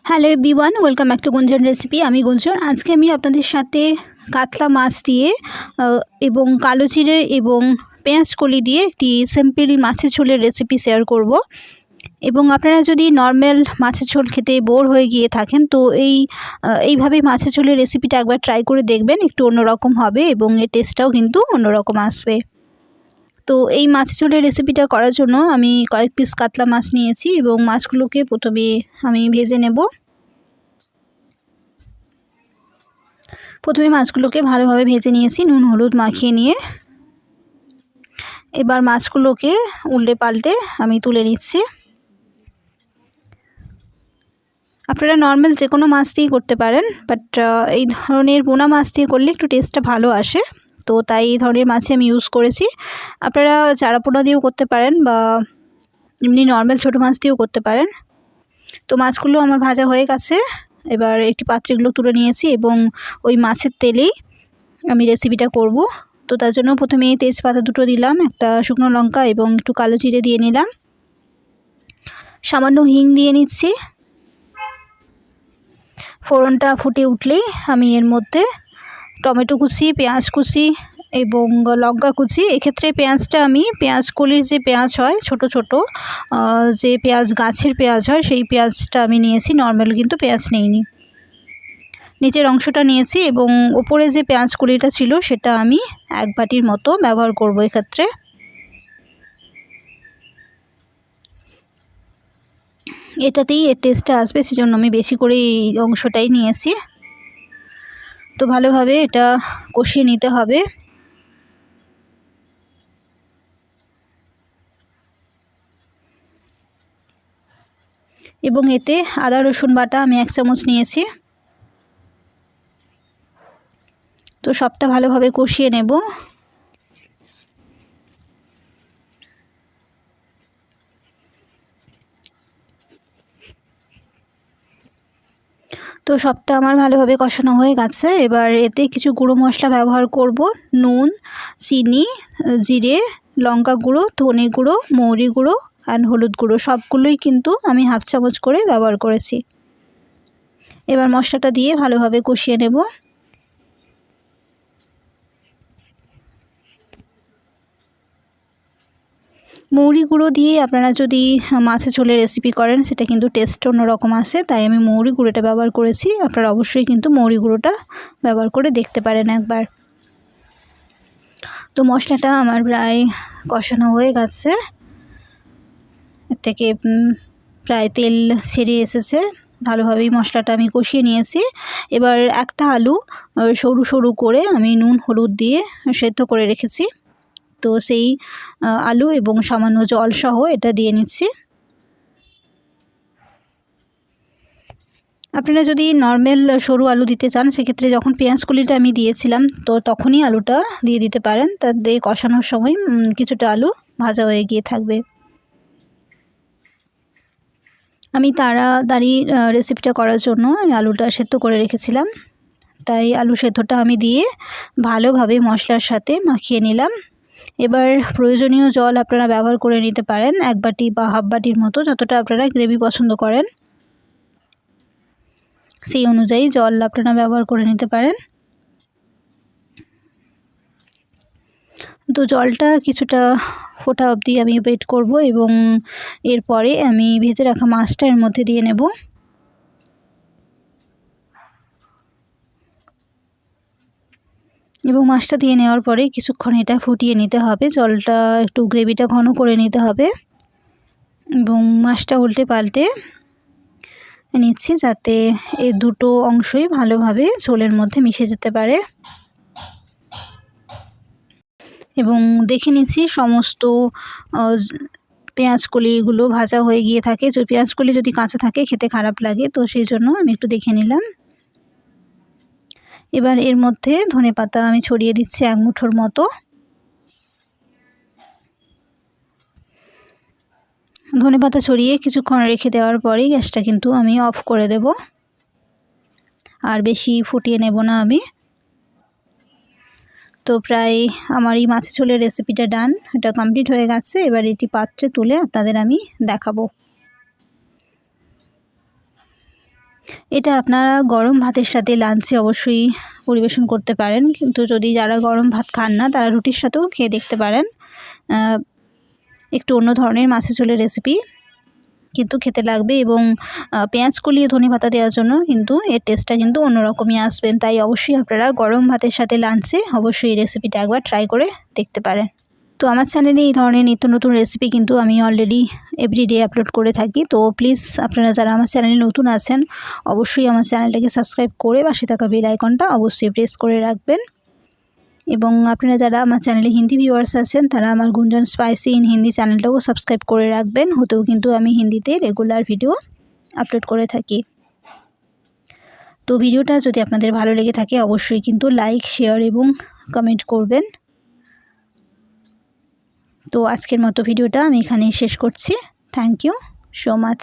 Hello everyone, welcome back to গুঞ্জন recipe. আমি গুঞ্জন। আজকে আমি আপনাদের সাথে কাতলা মাছ দিয়ে এবং কালো জিরে এবং পেঁয়াজ কলি দিয়ে একটি সিম্পল মাছের ঝোলের রেসিপি শেয়ার করব। এবং আপনারা যদি নর্মাল মাছের ঝোল খেতে বোর হয়ে গিয়ে থাকেন তো এইভাবে মাছের ঝোলের রেসিপিটা একবার ট্রাই করে দেখবেন, একটু অন্যরকম হবে এবং এর টেস্টটাও কিন্তু অন্যরকম আসবে। তো এই মাছ ঝোলের রেসিপিটা করার জন্য আমি কয়েক পিস কাতলা মাছ নিয়েছি এবং মাছগুলোকে প্রথমে আমি ভেজে নেব। প্রথমে মাছগুলোকে ভালোভাবে ভেজে নিয়েছি নুন হলুদ মাখিয়ে নিয়ে। এবার মাছগুলোকে উল্টে পাল্টে আমি তুলে নিচ্ছি। আপনারা নর্মাল যে কোনো মাছ দিয়েই করতে পারেন, বাট এই ধরনের পোনা মাছ দিয়ে করলে একটু টেস্টটা ভালো আসে, তো তাই এই ধরনের মাছই আমি ইউজ করেছি। আপনারা চারা পোনা দিয়েও করতে পারেন বা এমনি নর্মাল ছোটো মাছ দিয়েও করতে পারেন। তো মাছগুলো আমার ভাজা হয়ে গেছে। এবার একটি পাত্রে এগুলো তুলে নিয়েছি এবং ওই মাছের তেলেই আমি রেসিপিটা করব। তো তার জন্য প্রথমে তেজপাতা দুটো দিলাম, একটা শুকনো লঙ্কা এবং একটু কালো জিরে দিয়ে নিলাম, সামান্য হিং দিয়ে নিচ্ছি। ফোড়নটা ফুটে উঠলেই আমি এর মধ্যে টমেটো কুচি, পেঁয়াজ কুচি এবং লঙ্কা কুচি, এক্ষেত্রে পেঁয়াজটা আমি পেঁয়াজ কলির যে পেঁয়াজ হয় ছোট ছোট, যে পেঁয়াজ গাছের পেঁয়াজ হয় সেই পেঁয়াজটা আমি নিয়েছি, নর্মাল কিন্তু পেঁয়াজ নেইনি। নিচের অংশটা নিয়েছি এবং ওপরে যে পেঁয়াজ কলিটা ছিল সেটা আমি এক বাটির মতো ব্যবহার করব এক্ষেত্রে। এটাতেই এর টেস্টটা আসবে, সেজন্য আমি বেশি করে এই অংশটাই নিয়েছি। তো ভালোভাবে এটা কষিয়ে নিতে হবে। এবং এতে আদা রসুন বাটা আমি 1 চামচ নিয়েছি। তো সবটা ভালোভাবে কষিয়ে নেব। তো সবটা আমার ভালোভাবে কষানো হয়ে গেছে। এবার এতে কিছু গুঁড়ো মশলা ব্যবহার করব, নুন, চিনি, জিরে, লঙ্কা গুঁড়ো, ধনে গুঁড়ো, মৌরি গুঁড়ো আর হলুদ গুঁড়ো, সবগুলোই কিন্তু আমি 1/2 চামচ করে ব্যবহার করেছি। এবার মশলাটা দিয়ে ভালোভাবে কষিয়ে নেব। মৌরি গুঁড়ো দিয়ে আপনারা যদি মাছের ঝোলের রেসিপি করেন সেটা কিন্তু টেস্ট অন্যরকম আসে, তাই আমি মৌরি গুঁড়োটা ব্যবহার করেছি। আপনারা অবশ্যই কিন্তু মৌরি গুঁড়োটা ব্যবহার করে দেখতে পারেন একবার। তো মশলাটা আমার প্রায় কষানো হয়ে গেছে, এর থেকে প্রায় তেল ছেড়ে এসেছে। ভালোভাবেই মশলাটা আমি কষিয়ে নিয়েছি। এবার একটা আলু সরু সরু করে আমি নুন হলুদ দিয়ে সেদ্ধ করে রেখেছি, তো সেই আলু এবং সামান্য জল সহ এটা দিয়ে নিচ্ছি। আপনারা যদি নর্মাল সরু আলু দিতে চান সেক্ষেত্রে যখন পেঁয়াজ কলিটা আমি দিয়েছিলাম তো তখনই আলুটা দিয়ে দিতে পারেন, তাতে কষানোর সময় কিছুটা আলু ভাজা হয়ে গিয়ে থাকবে। আমি তাড়াতাড়ি রেসিপিটা করার জন্য আলুটা সেদ্ধ করে রেখেছিলাম, তাই আলু সেদ্ধটা আমি দিয়ে ভালোভাবে মশলার সাথে মাখিয়ে নিলাম। এবার প্রয়োজনীয় জল আপনারা ব্যবহার করে নিতে পারেন, 1 বাটি বা হাফ বাটির মতো, যতটা আপনারা গ্রেভি পছন্দ করেন সেই অনুযায়ী জল আপনারা ব্যবহার করে নিতে পারেন। তো জলটা কিছুটা ফোটা অবধি আমি ওয়েট করব এবং এরপরে আমি ভেজে রাখা মাছটা এর মধ্যে দিয়ে নেব। এবং মাছটা দিয়ে নেওয়ার পরে কিছুক্ষণ এটা ফুটিয়ে নিতে হবে, জলটা একটু গ্রেভিটা ঘন করে নিতে হবে এবং মাছটা উল্টে পাল্টে নিচ্ছি যাতে এই দুটো অংশই ভালোভাবে ঝোলের মধ্যে মিশে যেতে পারে। এবং দেখে নিচ্ছি সমস্ত পেঁয়াজ কলিগুলো ভাজা হয়ে গিয়ে থাকে, যে পেঁয়াজ কলি যদি কাঁচা থাকে খেতে খারাপ লাগে, তো সেই জন্য আমি একটু দেখে নিলাম। এবার এর মধ্যে ধনেপাতা আমি ছড়িয়ে দিচ্ছি 1 মুঠোর মতো। ধনেপাতা ছড়িয়ে কিছুক্ষণ রেখে দেওয়ার পরেই গ্যাসটা কিন্তু আমি অফ করে দেব, আর বেশি ফুটিয়ে নেব না আমি। তো প্রায় আমার এই মাছের ঝোলের রেসিপিটা ডান, এটা কমপ্লিট হয়ে গেছে। এবার এটি পাত্রে তুলে আপনাদের আমি দেখাবো। এটা আপনারা গরম ভাতের সাথে লাঞ্চে অবশ্যই পরিবেশন করতে পারেন, কিন্তু যদি যারা গরম ভাত খান না তারা রুটির সাথেও খেয়ে দেখতে পারেন। একটু অন্য ধরনের মাছের ঝোলের রেসিপি, কিন্তু খেতে লাগবে এবং পেঁয়াজ কলিয়ে ধনেপাতা দেওয়ার জন্য কিন্তু এর টেস্টটা কিন্তু অন্যরকমই আসবেন। তাই অবশ্যই আপনারা গরম ভাতের সাথে লাঞ্চে অবশ্যই এই রেসিপিটা একবার ট্রাই করে দেখতে পারেন। তো আমার চ্যানেলে এই ধরনের নিত্য নতুন রেসিপি কিন্তু আমি অলরেডি এভরিডে আপলোড করে থাকি। তো প্লিজ আপনারা যারা আমার চ্যানেলে নতুন আছেন অবশ্যই আমার চ্যানেলটাকে সাবস্ক্রাইব করে পাশে থাকা বেল আইকনটা অবশ্যই প্রেস করে রাখবেন। এবং আপনারা যারা আমার চ্যানেলে হিন্দি ভিউয়ার্স আছেন তারা আমার গুঞ্জন স্পাইসি ইন হিন্দি চ্যানেলটাও সাবস্ক্রাইব করে রাখবেন। হতেও কিন্তু আমি হিন্দিতে রেগুলার ভিডিও আপলোড করে থাকি। তো ভিডিওটা যদি আপনাদের ভালো লেগে থাকে অবশ্যই কিন্তু লাইক, শেয়ার এবং কমেন্ট করবেন। তো আজকের মতো ভিডিওটা আমি এখানেই শেষ করছি। Thank you so much.